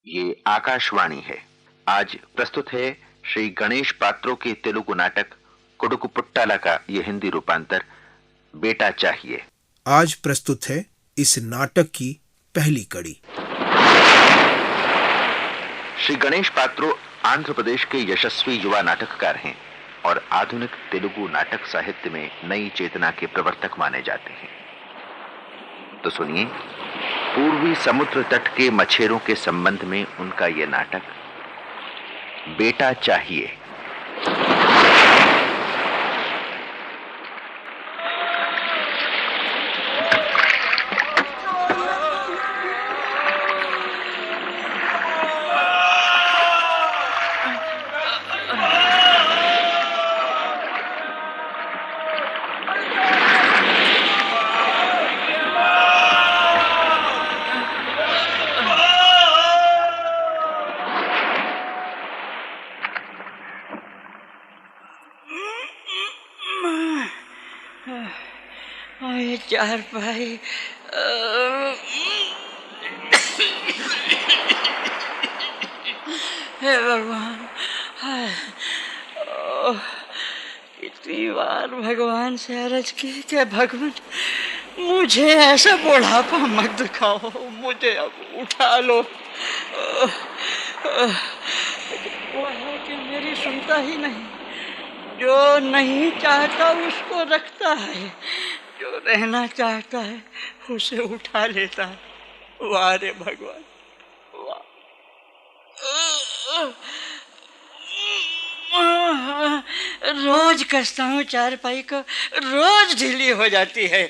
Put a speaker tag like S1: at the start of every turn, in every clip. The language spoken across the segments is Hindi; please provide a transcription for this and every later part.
S1: ये आकाशवाणी है। आज प्रस्तुत है श्री गणेश पात्रो के तेलुगु नाटक कुडुकु पुट्टाला का ये हिंदी रूपांतर बेटा चाहिए।
S2: आज प्रस्तुत है इस नाटक की पहली कड़ी।
S1: श्री गणेश पात्रो आंध्र प्रदेश के यशस्वी युवा नाटककार हैं और आधुनिक तेलुगु नाटक साहित्य में नई चेतना के प्रवर्तक माने जाते हैं। तो सुनिए, पूर्वी समुद्र तट के मछेरों के संबंध में उनका यह नाटक बेटा चाहिए।
S3: ये चार भाई हे भगवान, कितनी बार भगवान से अर्ज की कि भगवान मुझे ऐसा बुढ़ापा मत दिखाओ, मुझे अब उठा लो। वो है कि मेरी सुनता ही नहीं, जो नहीं चाहता उसको रखता है, जो रहना चाहता है उसे उठा लेता है। वाह रे भगवान वाह। रोज कसता हूँ चारपाई को, रोज ढीली हो जाती है।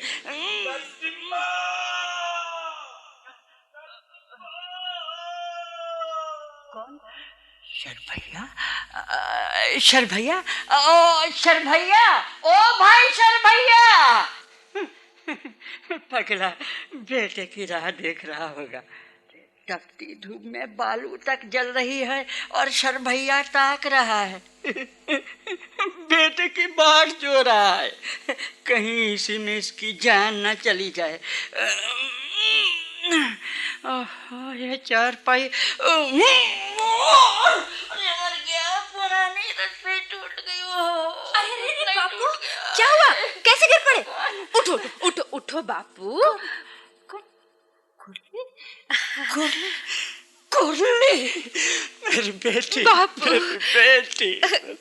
S3: कौन? शर भैया, शर भैया, ओ शर भैया, ओ भाई शर भैया। पगला बेटे की राह देख रहा होगा। तपती धूप में बालू तक जल रही है और शर भैया ताक रहा है। बेटे की बाट जो रहा है, कहीं इसी में इसकी जान न चली जाए। ये चारपाई पुरानी रस्सी टूट गई।
S4: अरे बापू, क्या हुआ? कैसे गिर पड़े? उठो उठो उठो बापू।
S3: कुरली, मेरी बेटी,
S4: बापू,
S3: मेरी बेटी।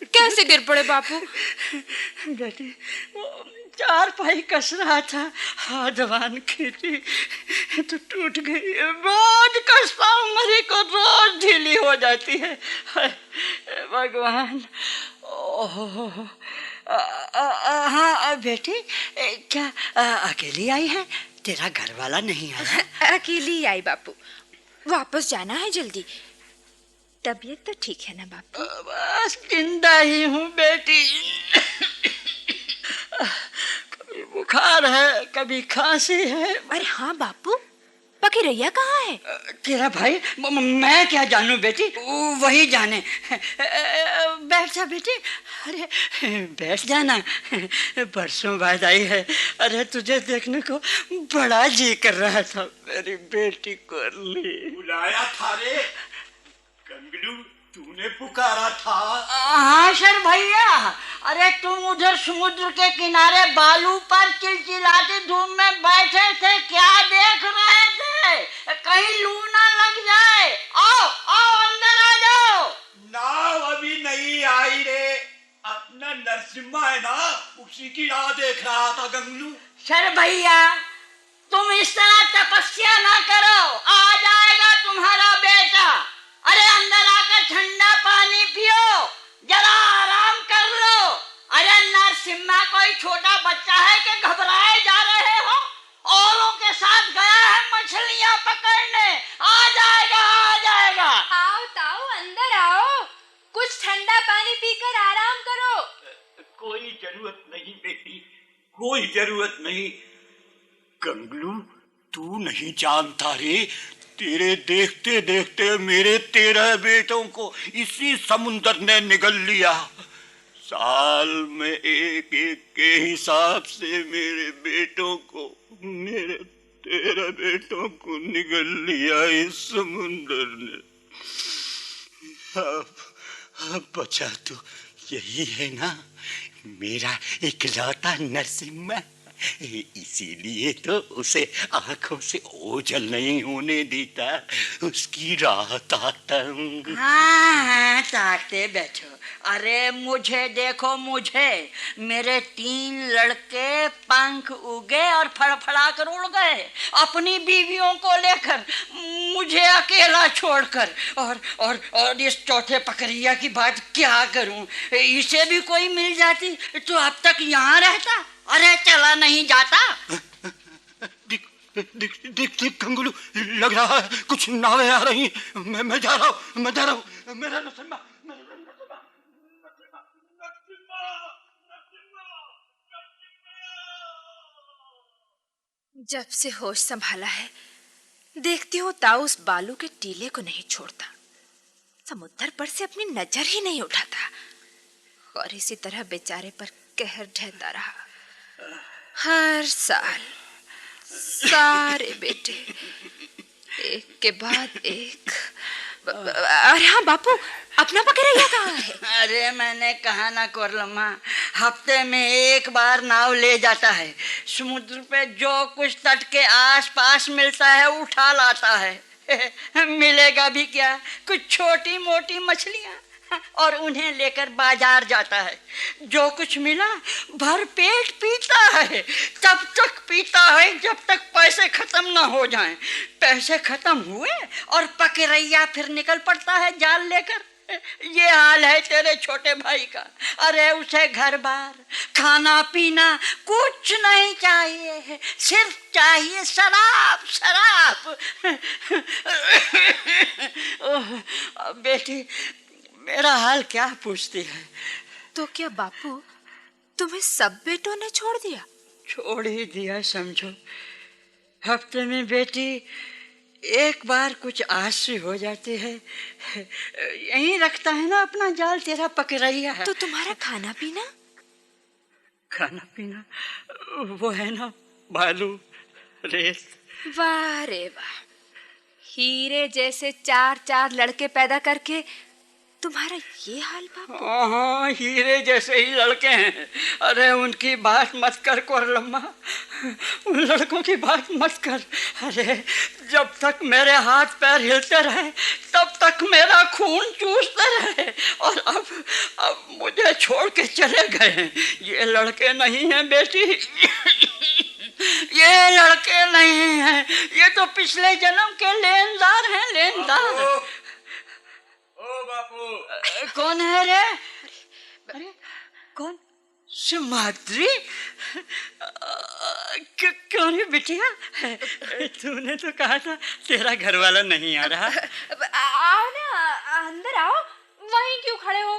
S4: कैसे गिर पड़े बापू?
S3: बेटी चारपाई कस रहा था, हाथवान खींची तो टूट गई। रोज कसता हूँ मरी को, रोज ढीली हो जाती है। भगवान। ओह हाँ बेटी, क्या अकेली आई है? तेरा घर वाला नहीं आया?
S4: अकेली आई बापू, वापस जाना है जल्दी। तबीयत तो ठीक है ना बापू?
S3: बस जिंदा ही हूँ बेटी। कभी बुखार है, कभी खांसी है।
S4: अरे हाँ बापू, पकी रैया कहाँ है?
S3: तेरा भाई? मैं क्या जानूं बेटी, वही जाने। बैठ जा बेटी। अरे बैठ जाना, बरसों बाद आई है। अरे तुझे देखने को बड़ा जी कर रहा था मेरी बेटी कुरली।
S5: बुलाया था रे गंगलू, तूने पुकारा था?
S3: हाँ सर भैया। अरे तुम उधर समुद्र के किनारे बालू पर चिलचिलाती धूप में बैठे थे, क्या देख रहे थे? कहीं लू ना लग जाए। आओ आओ अंदर आ जाओ।
S5: नाव अभी नहीं आई रे, अपना नरसिम्हा है ना, उसी की राह देख रहा था गंगलू।
S3: सर भैया तुम इस तरह तपस्या ना करो, आ जाएगा तुम्हारा बेटा। अरे अंदर आकर ठंडा पानी पियो, जरा आराम कर लो। अरे नरसिम्हा कोई छोटा बच्चा है कि घबराए जा रहे हो? औरों के साथ गया है मछलियां पकड़ने। आ जाएगा आ जाएगा।
S4: आओ ताऊ, अंदर आओ, कुछ ठंडा पानी पीकर आराम करो।
S5: कोई जरूरत नहीं बेटी, कोई जरूरत नहीं। गंगलू तू नहीं जानता रे, तेरे देखते देखते मेरे 13 बेटों को इसी समुंदर ने निगल लिया। साल में एक एक के हिसाब से मेरे बेटों को, मेरे 13 बेटों को निगल लिया इस समुंदर ने। अब बचा तो यही है ना, मेरा इकलौता नरसिम्हा। इसीलिए तो उसे आंखों से ओझल नहीं होने देता, उसकी राह ताकता हूँ।
S3: हाँ, ताकते बैठो। अरे मुझे देखो, मुझे मेरे 3 लड़के पंख उगे और फड़फड़ा कर उड़ गए, अपनी बीवियों को लेकर, मुझे अकेला छोड़कर। और इस चौथे पकड़िया की बात क्या करूं? इसे भी कोई मिल जाती तो अब तक यहाँ रहता। अरे चला नहीं जाता।
S5: देख देख देख देख कंगलू, लग रहा है कुछ नावें आ रही हैं। मैं जा रहा हूँ, मैं जा रहा हूँ। मेरा नरसिम्हा,
S4: जब से होश संभाला है, देखती हूँ ताऊ उस बालू के टीले को नहीं छोड़ता, समुद्र पर से अपनी नजर ही नहीं उठाता, और इसी तरह बेचारे पर कहर ढहता रहा। हर साल सारे बेटे एक के बाद एक। अरे हाँ बापू, अपना पकड़िया कहाँ है?
S3: अरे मैंने कहा ना कोरलम्मा, हफ्ते में एक बार नाव ले जाता है। समुद्र पे जो कुछ तट के आस पास मिलता है उठा लाता है। मिलेगा भी क्या, कुछ छोटी मोटी मछलियाँ, और उन्हें लेकर बाजार जाता है। जो कुछ मिला भर पेट पीता है, तब तक पीता है जब तक पैसे खत्म ना हो जाएं। पैसे खत्म हुए और पकड़ैया फिर निकल पड़ता है जाल लेकर। ये हाल है तेरे छोटे भाई का। अरे उसे घर बार, खाना पीना कुछ नहीं चाहिए, सिर्फ चाहिए शराब शराब। बेटी, मेरा हाल क्या पूछती है?
S4: तो क्या बापू, तुम्हें सब बेटों ने छोड़ दिया?
S3: छोड़ ही दिया समझो। हफ्ते में बेटी एक बार कुछ आशी हो जाती है। यहीं रखता है ना अपना जाल तेरा पकड़ैया है।
S4: तो तुम्हारा खाना पीना?
S3: खाना पीना वो है ना बालू, रेत।
S4: वाह रे वाह, हीरे जैसे 4 लड़के पैदा करके तुम्हारा ये हाल बापू?
S3: हाँ, हीरे जैसे ही लड़के हैं। अरे उनकी बात मत कर कोरलम्मा, उन लड़कों की बात मत कर। अरे जब तक मेरे हाथ पैर हिलते रहे तब तक मेरा खून चूसते रहे, और अब मुझे छोड़ के चले गए। ये लड़के नहीं हैं बेटी, ये लड़के नहीं हैं, ये तो पिछले जन्म के लेनदार हैं, लेनदार।
S5: ओ बापू।
S3: कौन है रे? अरे कौन? सिमाद्री? क्यों रे बिटिया, तूने तो कहा था तेरा घर वाला नहीं आ रहा।
S4: आओ ना, अंदर आओ, वहीं क्यों खड़े हो?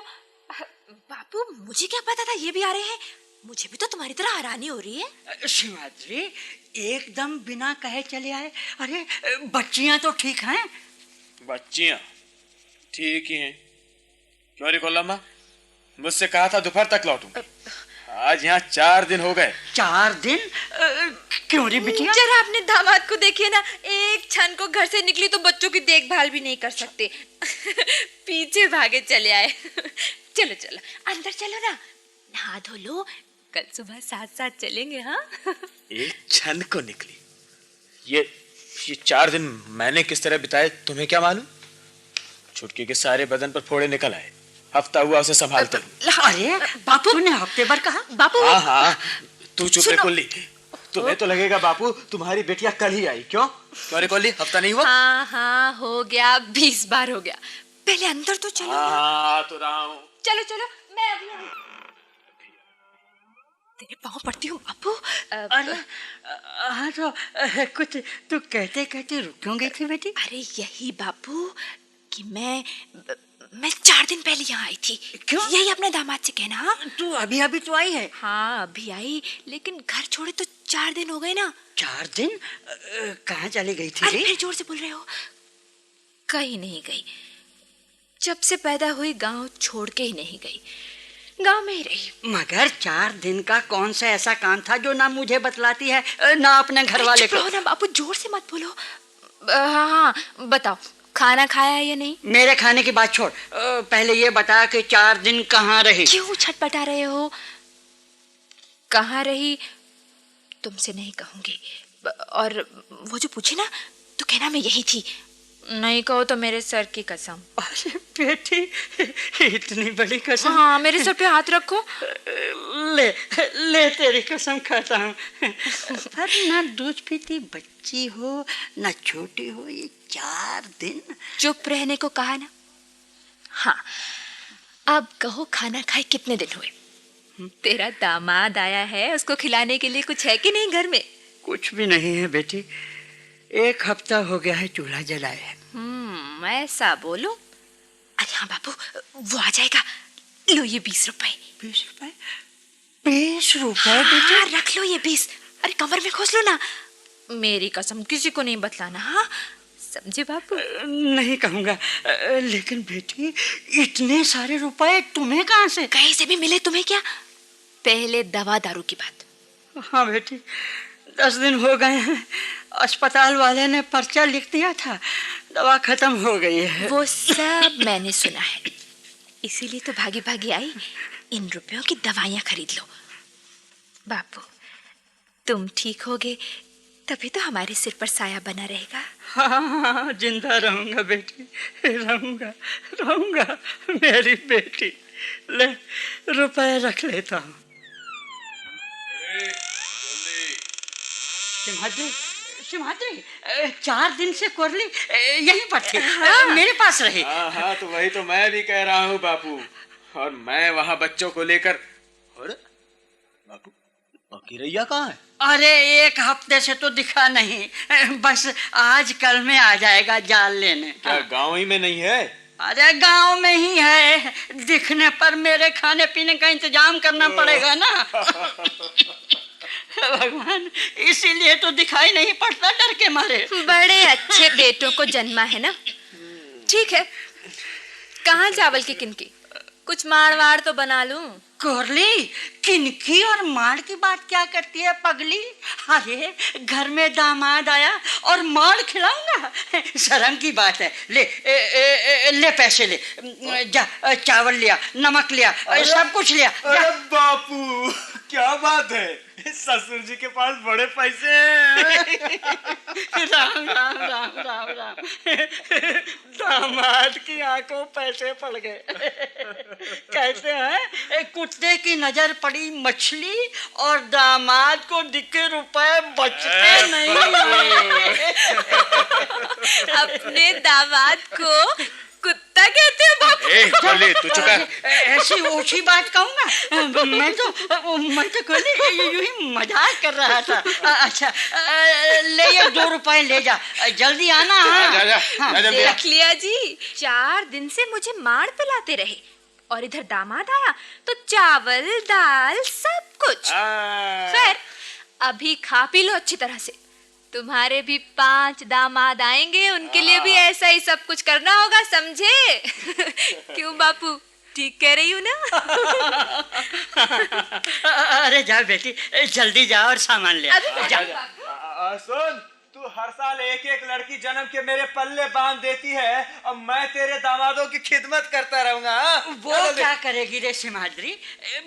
S4: बापू मुझे क्या पता था ये भी आ रहे हैं, मुझे भी तो तुम्हारी तरह हैरानी हो रही है।
S3: सिमाद्री, एकदम बिना कहे चले आए। अरे बच्चियां तो ठीक हैं?
S6: बच्चियां ठीक ही हैं। क्यों रे कोल्लम्मा, मुझसे कहा था दोपहर तक लौटूं, आज यहाँ 4 दिन हो गए।
S3: 4 दिन? क्यों रे बिटिया?
S4: जरा अपने दामाद को देखिए ना, एक क्षण को घर से निकली तो बच्चों की देखभाल भी नहीं कर सकते। पीछे भागे चले आए। चलो चलो अंदर चलो ना, नहा धो लो, कल सुबह साथ साथ चलेंगे। हाँ
S6: एक क्षण को निकली, ये 4 दिन मैंने किस तरह बिताए तुम्हें क्या मालूम। छुटकी के सारे बदन पर फोड़े निकल आए, हफ्ता हुआ उसे संभालते।
S3: अरे बापू, तूने हफ्ते भर कहा?
S4: बापू
S6: हाँ, तू चुप रे कोल्ली, तुम्हें तो लगेगा बापू तुम्हारी बेटिया कल ही आई। क्यों रे कोल्ली, हफ्ता नहीं हुआ?
S4: हाँ हो गया, 20 बार हो गया। पहले अंदर तो चलो।
S6: हाँ तो रहा हूँ।
S4: चलो चलो, मैं अभी तेरे पाँव पड़ती हूँ बापू।
S3: अरे हाँ, तो कुछ तू कहते कहते रुक क्यों गई थी बेटी?
S4: अरे यही बापू कि मैं 4 दिन पहले यहाँ आई थी।
S3: क्यों?
S4: यही अपने दामाद से कहना। हाँ
S3: तू अभी अभी तो आई है?
S4: हाँ अभी आई, लेकिन घर छोड़े तो 4 दिन हो गए ना।
S3: 4 दिन? कहाँ चली गई थी?
S4: अरे फिर जोर से बोल रहे हो। कहीं नहीं गई, जब से पैदा हुई गांव छोड़ के ही नहीं गई, गांव में ही रही।
S3: मगर 4 दिन का कौन सा ऐसा काम था जो ना मुझे बतलाती है ना अपने घर वाले को?
S4: ना बापू, जोर से मत बोलो। हाँ बताओ खाना खाया है या नहीं?
S3: मेरे खाने की बात छोड़, पहले ये बता कि 4 दिन कहाँ रही?
S4: क्यों छटपटा रहे हो? कहाँ रही तुमसे नहीं कहूंगी, और वो जो पूछे ना तो कहना मैं यही थी। नहीं कहो तो मेरे सर की कसम।
S3: अरे बेटी, इतनी बड़ी कसम?
S4: हाँ, मेरे सर पे हाथ रखो।
S3: ले ले, तेरी कसम खाता हूँ। पर ना दूध पीती बच्ची हो ना छोटी हो, ये 4 दिन
S4: चुप रहने को कहा ना। हाँ, अब कहो खाना खाए कितने दिन हुए? तेरा दामाद आया है, उसको खिलाने के लिए कुछ है कि नहीं घर में?
S3: कुछ भी नहीं है बेटी, 1 हफ्ता हो गया है चूल्हा जलाए है।
S4: ऐसा बोलो। अरे हाँ बाबू, वो आ जाएगा। लो ये 20 रुपए।
S3: 20 रुपए? 20 रुपए?
S4: हाँ, रख लो ये 20। अरे कमर में खोस लो ना। मेरी कसम किसी को नहीं बतलाना, हाँ समझे बाबू?
S3: नहीं कहूँगा, लेकिन बेटी इतने सारे रुपए तुम्हें कहाँ से?
S4: कहीं से भी मिले तुम्हें क्या? पहले दवा दारू की बात।
S3: हाँ बेटी, 10 दिन हो गए हैं, अस्पताल वाले ने पर्चा लिख दिया था, दवा खत्म हो गई है।
S4: वो सब मैंने सुना है, इसीलिए तो भागी भागी आई। इन रुपयों की दवाइयाँ खरीद लो। बापू, तुम ठीक होगे तभी तो हमारे सिर पर साया बना रहेगा।
S3: हाँ, जिंदा रहूंगा बेटी, रहूंगा रहूंगा मेरी बेटी। ले, रुपए रख लेता हूँ। सिम्हाद्री, सिम्हाद्री, 4 दिन से कोरली यहीं पर थी। हाँ। मेरे पास रही।
S6: हाँ, तो वही तो मैं भी कह रहा हूँ बापू। और मैं वहाँ बच्चों को लेकर। और बापू, अकीरैया कहाँ है?
S3: अरे 1 हफ्ते से तो दिखा नहीं, बस आज कल में आ जाएगा जाल लेने।
S6: क्या गाँव ही में नहीं है?
S3: अरे गांव में ही है, दिखने पर मेरे खाने पीने का इंतजाम करना पड़ेगा ना। भगवान, इसीलिए तो दिखाई नहीं पड़ता डर के मारे।
S4: बड़े अच्छे बेटों को जन्मा है ना। ठीक है, कहाँ चावल की किनकी? कुछ माड़ वाड़ तो बना लूं।
S3: कोरली, किनकी और माड़ की बात क्या करती है पगली? अरे घर में दामाद आया और माड़ खिलाऊंगा? शर्म की बात है। ले पैसे ले, जा चावल लिया, नमक लिया, सब कुछ लिया।
S6: अरे बापू, क्या बात है, ससुर जी के पास बड़े पैसे हैं।
S3: राम राम राम राम राम, दामाद की आंखों पैसे पड़ गए। कहते हैं कुत्ते की नजर पड़ी मछली और दामाद को दिखे रुपए बचते नहीं।
S4: अपने दामाद को कुत्ता कहते हो बापू?
S6: तू चुका।
S3: ऐसी ओछी बात कहूँगा? मैं तो कोली यूं ही मजाक कर रहा था। अच्छा, ले ये 2 रुपए ले जा, जल्दी आना। हाँ,
S4: देख लिया जी, 4 दिन से मुझे माड़ पिलाते रहे और इधर दामाद आया तो चावल दाल सब कुछ। खैर, अभी खा पी लो अच्छी तरह से। तुम्हारे भी 5 दामाद आएंगे, उनके लिए भी ऐसा ही सब कुछ करना होगा, समझे? क्यों बापू, ठीक कह रही हूँ ना?
S3: अरे जा बेटी, जल्दी जा और सामान ले आ।
S6: सुन, तू हर साल एक लड़की जन्म के मेरे पल्ले बांध देती है, अब मैं तेरे दामादों की खिदमत करता रहूंगा।
S3: वो क्या करेगी रे सिम्हाद्री,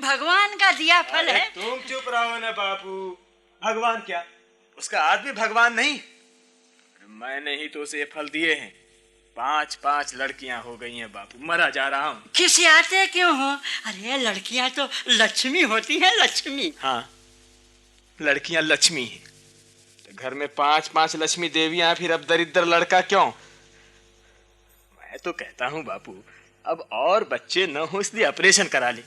S3: भगवान का दिया फल है।
S6: तुम चुप रहो ना बापू। भगवान क्या, उसका आदमी भगवान नहीं? मैंने ही तो उसे फल दिए हैं। 5 लड़कियां हो गई हैं बापू, मरा जा रहा हूँ।
S3: खिसियाते क्यों हो? अरे लड़कियां तो लक्ष्मी होती हैं, लक्ष्मी।
S6: हाँ, लड़कियां लक्ष्मी हैं, तो घर में 5 लक्ष्मी देवियां, फिर अब दरिद्र लड़का क्यों? मैं तो कहता हूँ बापू, अब और बच्चे न हो इसलिए ऑपरेशन करा ले,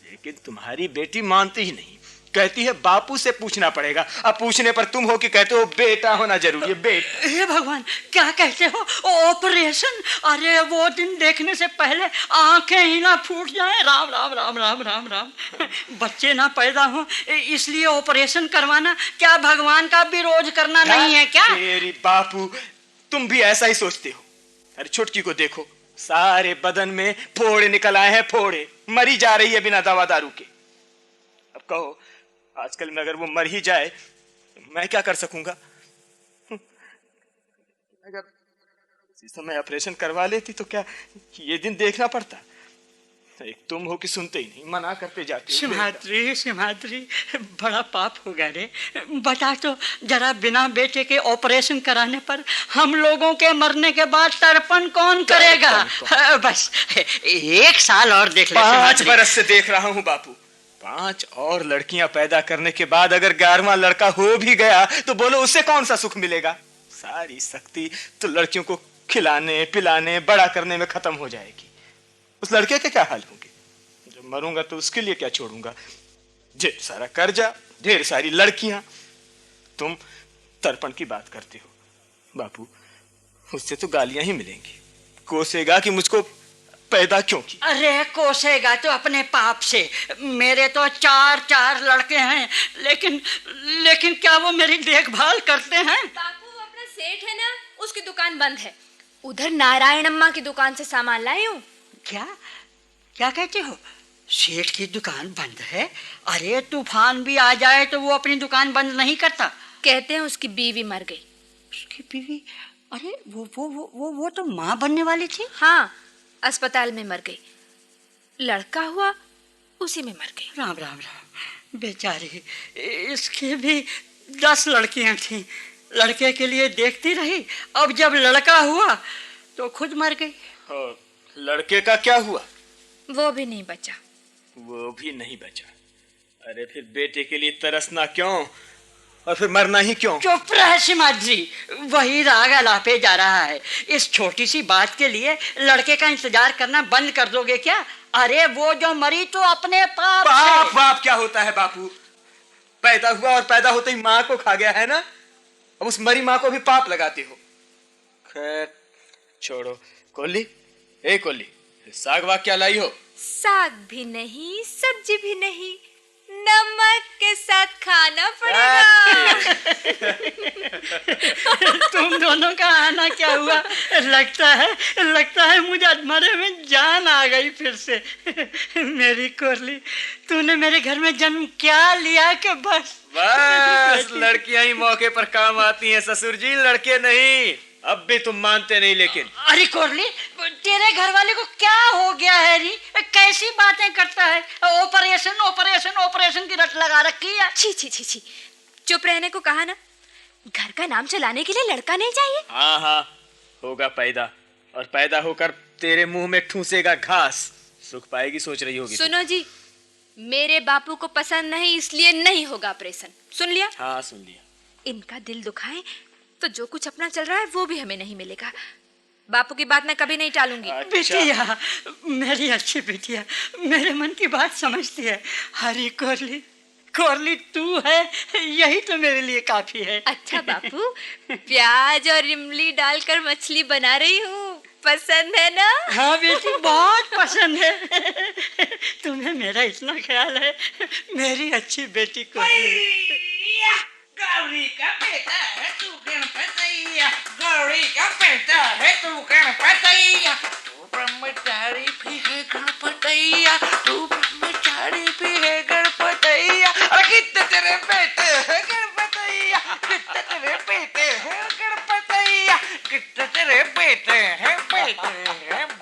S6: लेकिन तुम्हारी बेटी मानती ही नहीं, कहती है बापू से पूछना पड़ेगा। अब पूछने पर तुम हो कि कहते हो बेटा होना जरूरी है। बेटा?
S3: हे भगवान, क्या कहते हो? ऑपरेशन? अरे वो दिन देखने से पहले आंखें ही ना फूट जाए। राम राम राम राम राम राम। बच्चे ना पैदा हो इसलिए ऑपरेशन करवाना क्या भगवान का विरोध करना नहीं है क्या?
S6: तेरी बापू, तुम भी ऐसा ही सोचते हो। अरे छुटकी को देखो, सारे बदन में फोड़े निकल आए हैं, फोड़े, मरी जा रही है बिना दवा दारू के। अब कहो, आजकल में अगर वो मर ही जाए तो मैं क्या कर सकूंगा? अगर उसी समय ऑपरेशन करवा लेती तो क्या ये दिन देखना पड़ता। एक तुम हो कि सुनते ही नहीं, मना करते जाते हो।
S3: सिमहाद्री, सिमहाद्री, बड़ा पाप होगा रे। बता तो जरा, बिना बेटे के ऑपरेशन कराने पर हम लोगों के मरने के बाद तर्पण कौन करेगा? बस 1 साल और देख ले।
S6: 5 बरस से देख रहा हूँ बापू। 5 और लड़कियां पैदा करने के बाद अगर 11वां लड़का हो भी गया तो बोलो उससे कौन सा सुख मिलेगा? सारी शक्ति तो लड़कियों को खिलाने पिलाने बड़ा करने में खत्म हो जाएगी। उस लड़के के क्या हाल होंगे? जब मरूंगा तो उसके लिए क्या छोड़ूंगा? ढेर सारा कर्जा, ढेर सारी लड़कियां। तुम तर्पण की बात करते हो बापू, उससे तो गालियां ही मिलेंगी। कोसेगा कि मुझको पैदा क्यों की।
S3: अरे कोसेगा तो अपने पाप से। मेरे तो 4 लड़के हैं, लेकिन क्या वो मेरी देखभाल करते हैं?
S4: बापू, वो अपना सेठ है ना, उसकी दुकान बंद है। उधर नारायण अम्मा की दुकान से सामान लाई हूँ।
S3: क्या कहते हो? सेठ की दुकान बंद है? अरे तूफान भी आ जाए तो वो अपनी दुकान बंद नहीं करता।
S4: कहते हैं उसकी बीवी मर गई।
S3: उसकी बीवी? अरे वो तो माँ बनने वाली थी।
S4: हाँ, अस्पताल में मर गई। लड़का हुआ उसी में मर गई।
S3: राम राम राम, बेचारी। इसकी भी 10 लड़कियां थीं। लड़के के लिए देखती रही, अब जब लड़का हुआ तो खुद मर गई।
S6: और लड़के का क्या हुआ?
S4: वो भी नहीं बचा।
S6: वो भी नहीं बचा? अरे फिर बेटे के लिए तरसना क्यों और फिर मरना ही क्यों?
S3: चुप रहे सिमाद्री, वही राग अलापे जा रहा है। इस छोटी सी बात के लिए लड़के का इंतजार करना बंद कर दोगे क्या? अरे वो जो मरी तो अपने पाप
S6: क्या होता है बापू? पैदा हुआ और पैदा होते ही माँ को खा गया है ना। अब उस मरी माँ को भी पाप लगाते हो। खैर छोड़ो। कोली, ए कोली, साग वाग क्या लाई हो?
S4: साग भी नहीं, सब्जी भी नहीं, नमक के साथ खाना पड़ेगा।
S3: तुम दोनों का आना क्या हुआ? लगता है मुझे मरे में जान आ गई फिर से। मेरी कोरली, तूने मेरे घर में जन्म क्या लिया कि बस
S6: लड़कियां ही मौके पर काम आती हैं ससुर जी, लड़के नहीं। अब भी तुम मानते नहीं। लेकिन
S3: अरे कोरली, तेरे घर वाले को क्या हो गया है री? कैसी बातें करता है? ऑपरेशन की रट लगा रखी है।
S4: छी, चुप रहने को कहा ना। घर का नाम चलाने के लिए लड़का नहीं चाहिए?
S6: हाँ, होगा पैदा, और पैदा होकर तेरे मुंह में ठूसेगा घास। सुख पाएगी सोच रही होगी।
S4: सुनो जी, मेरे बापू को पसंद नहीं, इसलिए नहीं होगा ऑपरेशन। सुन लिया?
S6: हाँ, सुन लिया।
S4: इनका दिल दुखाए तो जो कुछ अपना चल रहा है वो भी हमें नहीं मिलेगा। बापू की बात मैं कभी नहीं टालूंगी।
S3: बिटिया, मेरी अच्छी बिटिया, मेरे मन की बात समझती है। हरी कोरली तू है, यही तो मेरे लिए काफी है।
S4: अच्छा बापू, प्याज और इमली डालकर मछली बना रही हूँ, पसंद है ना?
S3: हाँ बेटी, बहुत पसंद है। तुम्हें मेरा इतना ख्याल है, मेरी अच्छी बेटी को।
S7: गौरी का बेटा है तू गणपतैया, गौरी का बेटा है तू गणपतैया, तू ब्रह्मचारी भी है गणपतैया, तू ब्रह्मचारी भी है गणपतैया। अरे कितने तेरे बेटे है गणपतैया, कितने तेरे बेटे है गणपतैया, कितने तेरे बेटे है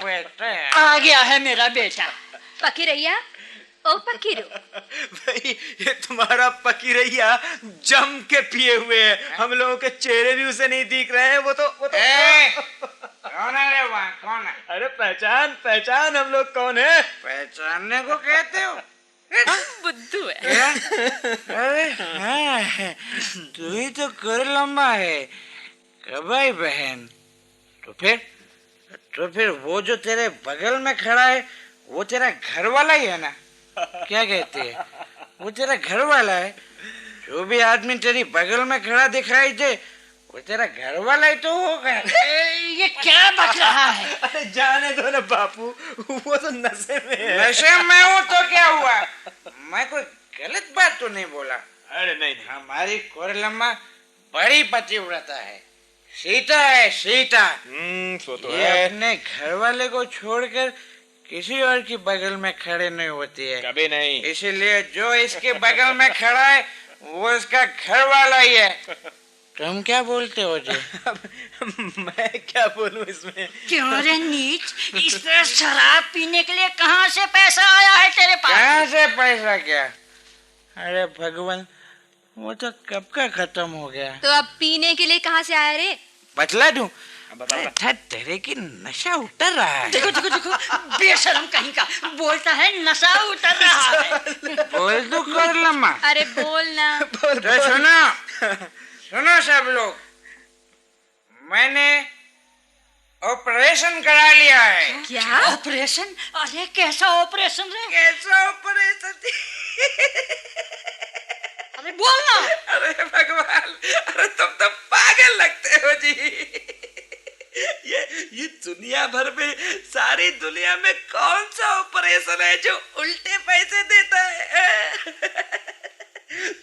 S7: बेटे।
S3: आ गया है मेरा बेटा।
S4: पकीरैया, ओ पकीरो।
S6: भाई ये तुम्हारा पकीरैया जम के पिए हुए है। हम लोगों के चेहरे भी उसे नहीं दिख रहे हैं। वो तो
S7: कौन है रे वहाँ? कौन है?
S6: अरे पहचान हम लोग कौन है?
S7: पहचानने को कहते हो?
S4: बुद्धू है।
S7: अरे हाँ, तू ही तो कर लंबा है कबाई बहन। तो फिर वो जो तेरे बगल में खड़ा है वो तेरा घर वाला ही है ना? क्या कहते हैं? वो तेरा घर वाला है। जो भी आदमी तेरी बगल में खड़ा दिखाई दे वो तेरा घर वाला ही तो होगा।
S3: ये क्या बक रहा है?
S6: अरे जाने दो ना बापू, वो तो नशे में है।
S7: नशे में हूँ तो क्या हुआ? मैं कोई गलत बात तो नहीं बोला।
S6: अरे नहीं।
S7: हमारी कोरलम्मा बड़ी पतिव्रता है, सीता है सीता।
S6: सो तो
S7: ये
S6: है।
S7: अपने घर वाले को छोड़कर किसी और की बगल में खड़े नहीं होती है।
S6: कभी नहीं।
S7: इसीलिए जो इसके बगल में खड़ा है वो इसका घर वाला ही है। तुम क्या बोलते हो जी?
S6: मैं क्या बोलूं इसमें?
S3: क्यों रे नीच, इस तरह शराब पीने के लिए कहाँ से पैसा आया है तेरे पास?
S7: कहाँ से पैसा क्या? अरे भगवान, वो तो कब का खत्म हो गया।
S4: तो अब पीने के लिए कहाँ से आया रे?
S7: बतला दूं? तेरे की नशा उतर रहा है।
S3: देखो देखो देखो, बेशरम कहीं का, बोलता है नशा उतर रहा है।
S7: बोल दो कर लम्मा।
S4: अरे बोल ना।
S7: तो सुनो सुनो सब लोग, मैंने ऑपरेशन करा लिया है।
S4: क्या?
S3: ऑपरेशन? अरे कैसा ऑपरेशन रे?
S7: कैसा ऑपरेशन?
S3: अरे बोल ना।
S7: अरे भगवान, अरे तुम तो पागल लगते हो जी। ये दुनिया भर में, सारी दुनिया में कौन सा ऑपरेशन है जो उल्टे पैसे देता है?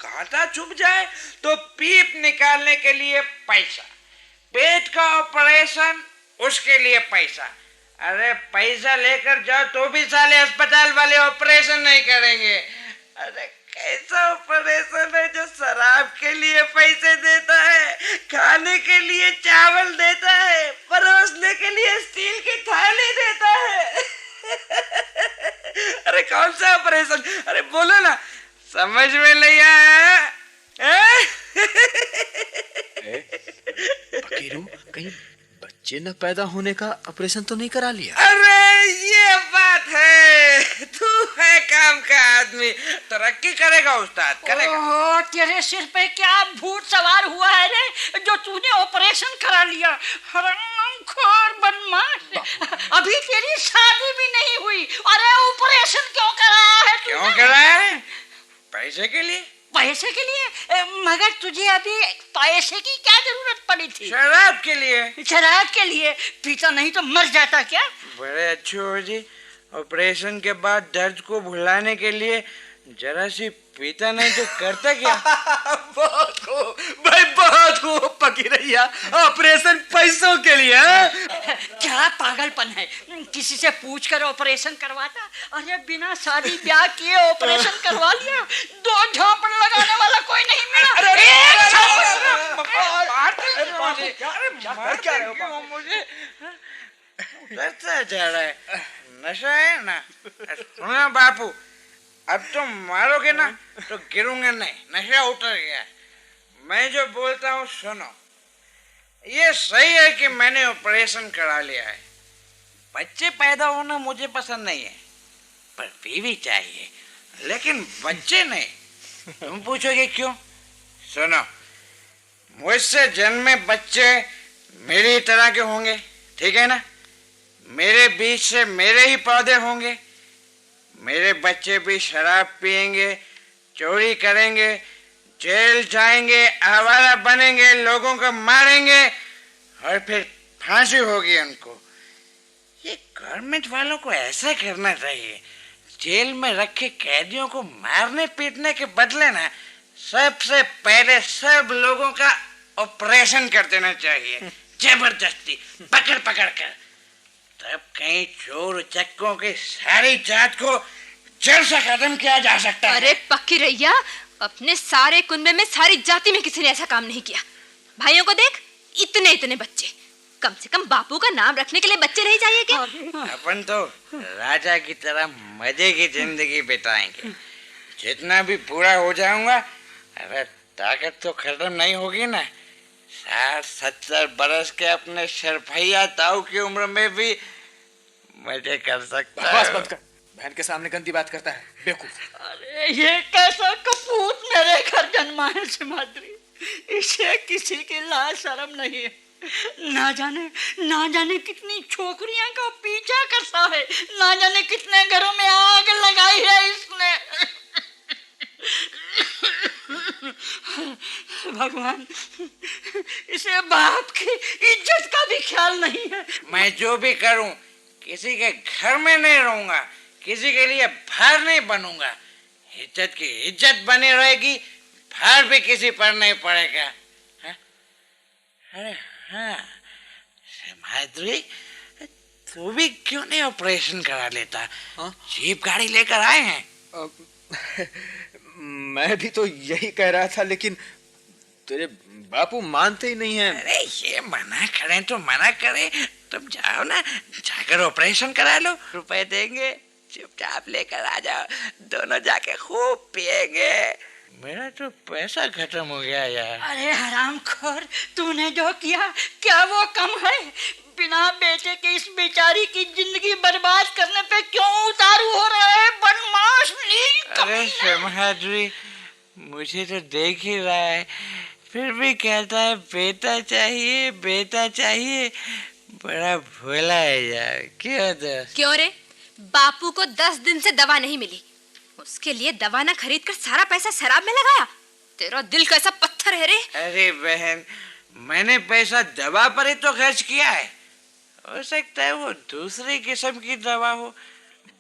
S7: कांटा चुभ जाए तो पीप निकालने के लिए पैसा, पेट का ऑपरेशन उसके लिए पैसा। अरे पैसा लेकर जाओ तो भी साले अस्पताल वाले ऑपरेशन नहीं करेंगे। अरे कैसा ऑपरेशन है जो शराब के लिए पैसे देता है, खाने के लिए चावल देता है, परोसने के लिए स्टील की थाली देता है। अरे कौन सा ऑपरेशन? अरे बोलो ना, समझ में नहीं आया?
S6: फकीरू, कहीं बच्चे न पैदा होने का ऑपरेशन तो नहीं करा लिया?
S7: अरे ये बात है, तू है काम का आदमी, तरक्की करेगा उस्ताद, करेगा।
S3: ओहो, तेरे सिर पे क्या भूत सवार हुआ है रे जो तूने ऑपरेशन करा लिया? हरामखोर बदमाश, अभी तेरी शादी भी नहीं हुई, अरे ऑपरेशन क्यों कराया है तूने?
S7: क्यों कराया है? पैसे के लिए।
S3: पैसे के लिए? मगर तुझे अभी पैसे की क्या जरूरत पड़ी थी?
S7: शराब के लिए।
S3: शराब के लिए? पीता नहीं तो मर जाता क्या?
S7: बड़े अच्छे हो जी, ऑपरेशन के बाद दर्द को भुलाने के लिए जरा सी पीता नहीं तो करता क्या?
S6: बहुत खूब भाई, बहुत खूब फकीरैया, ऑपरेशन पैसों के लिए है?
S3: क्या पागलपन है, किसी से पूछकर ऑपरेशन करवाता? अरे बिना शादी ब्याह किए ऑपरेशन करवा लिया, 2 झापड़ लगाने वाला कोई नहीं मिला।
S7: मुझे जा रहा है, नशा है ना। सुना बापू, अब तुम मारोगे ना तो गिरूंगा नहीं, नशा उतर गया। मैं जो बोलता हूँ सुनो, ये सही है कि मैंने ऑपरेशन करा लिया है। बच्चे पैदा होना मुझे पसंद नहीं है, पर बीवी चाहिए, लेकिन बच्चे नहीं। तुम पूछोगे क्यों? सुनो, मुझसे जन्मे बच्चे मेरी तरह के होंगे, ठीक है ना? मेरे बीच से मेरे ही पौधे होंगे। मेरे बच्चे भी शराब पिएंगे, चोरी करेंगे, जेल जाएंगे, आवारा बनेंगे, लोगों को मारेंगे और फिर फांसी होगी उनको। ये गवर्नमेंट वालों को ऐसा करना चाहिए, जेल में रखे कैदियों को मारने पीटने के बदले ना सबसे पहले सब लोगों का ऑपरेशन कर देना चाहिए, जबरदस्ती पकड़ पकड़ कर। तब कहीं चोर चक्कों की सारी जात को जड़ से खत्म किया जा सकता है।
S4: अरे फकीरैया, अपने सारे कुनबे में, सारी जाति में किसी ने ऐसा काम नहीं किया। भाइयों को देख, इतने इतने बच्चे, कम से कम बापू का नाम रखने के लिए बच्चे नहीं चाहिए क्या?
S7: अपन तो राजा की तरह मजे की जिंदगी बिताएंगे। जितना भी पूरा हो जाऊंगा, अरे ताकत तो खत्म नहीं होगी ना। 60-70 बरस के अपने शरफैया ताऊ की उम्र में भी मजे कर सकता है।
S6: बस कर, बहन के सामने गंदी बात करता है, बेवकूफ।
S3: अरे ये कैसा कपूत मेरे घर जन्मा है सिमाद्री, इसे किसी की लाज शर्म नहीं है। ना जाने कितनी छोकरियां का पीछा करता है, ना जाने कितने घरों में आग लगाई है इसने। भगवान, इसे बाप की इज्जत का भी ख्याल नहीं है।
S7: मैं जो भी करूं, किसी के घर में नहीं रहूंगा, किसी के लिए भार नहीं बनूंगा। इज्जत की इज्जत बनी रहेगी, भार भी किसी पर नहीं पड़ेगा। हा? अरे हाँ सिमाद्री, तू भी क्यों नहीं ऑपरेशन करा लेता? जीप गाड़ी लेकर आए हैं।
S6: मैं भी तो यही कह रहा था, लेकिन तेरे बापू मानते ही नहीं हैं।
S7: अरे ये मना करें तो मना करें, तुम जाओ ना, जाकर ऑपरेशन करा लो, रुपए देंगे, चुपचाप लेकर आ जाओ, दोनों जाके खूब पिएंगे। मेरा तो पैसा खत्म हो गया यार।
S3: अरे हरामखोर, तूने जो किया क्या वो कम है? बिना बेटे के इस बेचारी की जिंदगी बर्बाद करने पे क्यों उतारू हो रहा है? बदमाश नीच।
S7: अरे सिम्हाद्री, मुझे तो देख ही रहा है, फिर भी कहता है बेटा चाहिए, बेटा चाहिए। बड़ा भोला है यार।
S4: क्यों रे? बापू को 10 दिन से दवा नहीं मिली, उसके लिए दवा ना खरीद कर सारा पैसा शराब में लगाया। तेरा दिल कैसा पत्थर है रे?
S7: अरे बहन, मैंने पैसा दवा पर ही तो खर्च किया है। हो सकता है वो दूसरी किस्म की दवा हो।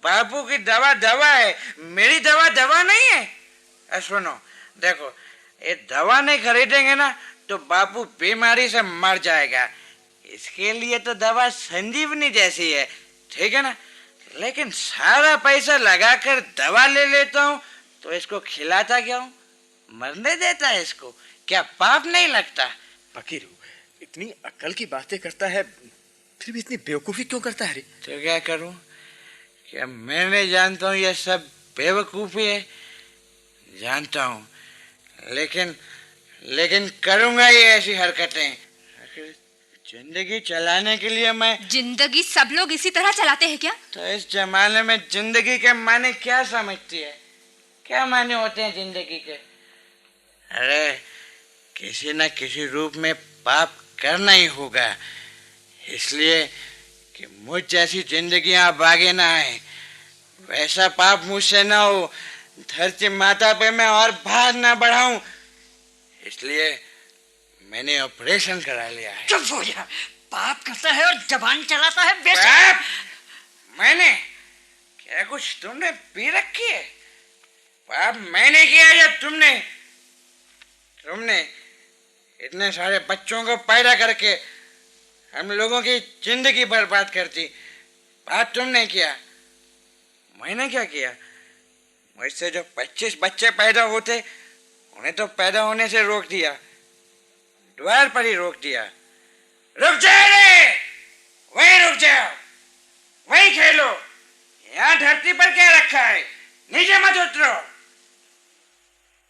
S7: बापू की दवा दवा है, मेरी दवा दवा नहीं है। सुनो, देखो, ये दवा नहीं खरीदेंगे ना तो बापू बीमारी से मर जाएगा। इसके लिए तो दवा संजीवनी जैसी है, ठीक है ना? लेकिन सारा पैसा लगाकर दवा ले लेता हूँ तो इसको खिलाता क्या हूँ? मरने देता है इसको। क्या पाप नहीं लगता?
S6: फकीरू, इतनी अक्ल की बातें करता है, फिर भी इतनी बेवकूफी क्यों करता है रे?
S7: तो क्या करूं? क्या मैं नहीं जानता हूँ ये सब बेवकूफी है? जानता हूँ, लेकिन करूंगा ये ऐसी हरकतें। जिंदगी चलाने के लिए मैं...
S4: जिंदगी सब लोग इसी तरह चलाते हैं क्या?
S7: तो इस जमाने में जिंदगी के माने क्या समझती है? क्या माने होते हैं जिंदगी के? अरे किसी न किसी रूप में पाप करना ही होगा, इसलिए कि मुझ जैसी जिंदगी अब आगे ना आए, वैसा पाप मुझसे ना हो, धरती माता पे मैं और भार ना बढ़ाऊं, इसलिए मैंने ऑपरेशन करा लिया है।
S3: चुप हो जा, पाप करता है और जबान चलाता है
S7: पाप? मैंने? क्या कुछ तुमने पी रखी है? पाप मैंने किया या तुमने? तुमने इतने सारे बच्चों को पैदा करके हम लोगों की जिंदगी बर्बाद कर दी। पाप तुमने किया, मैंने क्या किया? मुझसे जो 25 बच्चे पैदा होते उन्हें तो पैदा होने से रोक दिया, द्वार पर ही रोक दिया। रुक जाओ रे, वहीं रुक जाओ, वहीं खेलो, यहाँ धरती पर क्या रखा है, नीचे मत उतरो।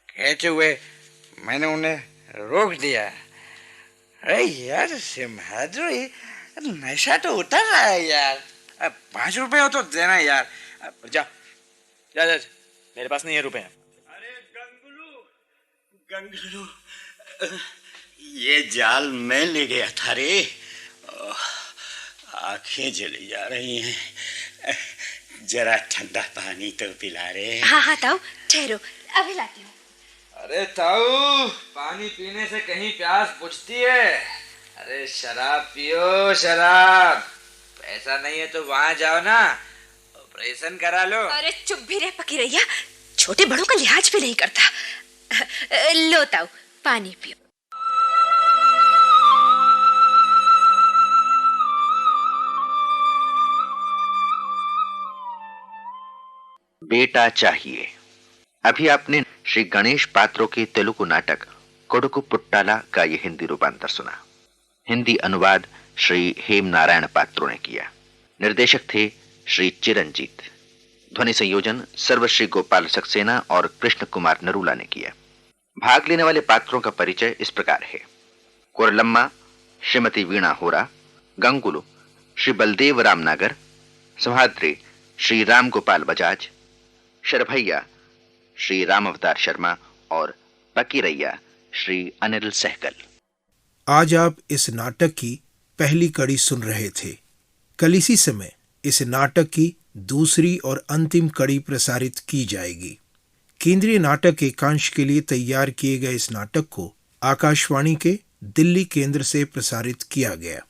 S7: कहते हुए मैंने उन्हें रोक दिया। अरे यार सिम्हाद्री, नशा तो उतर रहा है यार। अब 5 रुपए हो तो देना यार।
S6: जा जा जा, मेरे पास नहीं है रुपए।
S5: अरे गंगलू, ये जाल मैं ले गया था रे। आंखें जली जा रही हैं, जरा ठंडा पानी तो पिला रे।
S4: हाँ ताऊ, ठहरो, अभी लाती हूँ।
S7: अरे ताऊ, पानी पीने से कहीं प्यास बुझती है। अरे शराब पियो, शराब। पैसा नहीं है तो वहां जाओ ना, ऑपरेशन करा लो।
S4: अरे चुप भी रह फकीरैया, छोटे बड़ों का लिहाज भी नहीं करता। लो ताऊ, पानी पियो।
S1: बेटा चाहिए। अभी आपने श्री गणेश पात्रो के तेलुगु नाटक कोडुकु पुट्टाला का यह हिंदी रूपांतर सुना। हिंदी अनुवाद श्री हेम नारायण पात्रो ने किया। निर्देशक थे श्री चिरंजीत। ध्वनि संयोजन सर्वश्री गोपाल सक्सेना और कृष्ण कुमार नरूला ने किया। भाग लेने वाले पात्रों का परिचय इस प्रकार है। कोरलम्मा श्रीमती वीणा होरा, गंगुलु श्री बलदेव रामनागर, सिम्हाद्री श्री राम गोपाल बजाज, शरभैया श्री राम अवतार शर्मा और पकीरैया श्री अनिल सहगल।
S2: आज आप इस नाटक की पहली कड़ी सुन रहे थे। कल इसी समय इस नाटक की दूसरी और अंतिम कड़ी प्रसारित की जाएगी। केंद्रीय नाटक एकांश के लिए तैयार किए गए इस नाटक को आकाशवाणी के दिल्ली केंद्र से प्रसारित किया गया।